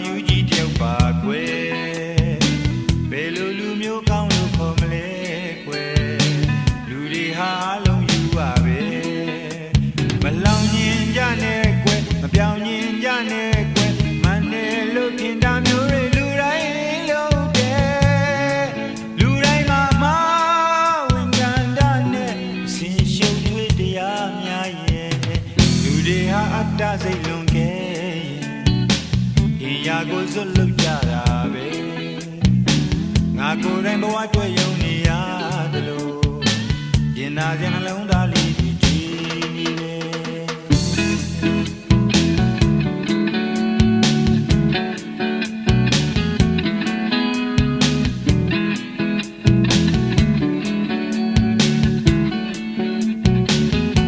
ယူကြီးတယောက်ပါကွယ်ဘယ်လိုလူမျိုးကောင်းလို့ခေါ်မလဲကွယ်လူတွေဟာအလုံးယူပါပဲမလောင်ညင်ကြနဲ့ကွယ်မပြောင်းညင်ကြနဲ့ကွယ်မနဲ့လို့ထင်တာမျိုးတွေလူတိုင်းလို့တဲ့လူတိုင်းမှာမဝင်ကန်တာနဲ့ဆင်ရှုပ်ထွေးတရားများရဲ့လူတွေဟာအတ္တစိတ်လွန်ခဲ့ရာကိုစွတ်လုပ်ကြတာပဲငါကိုယ်တိုင်ဘဝတွေ့ယုံနေရတယ်လို့ရင်နာစရာနှလုံးသားလေး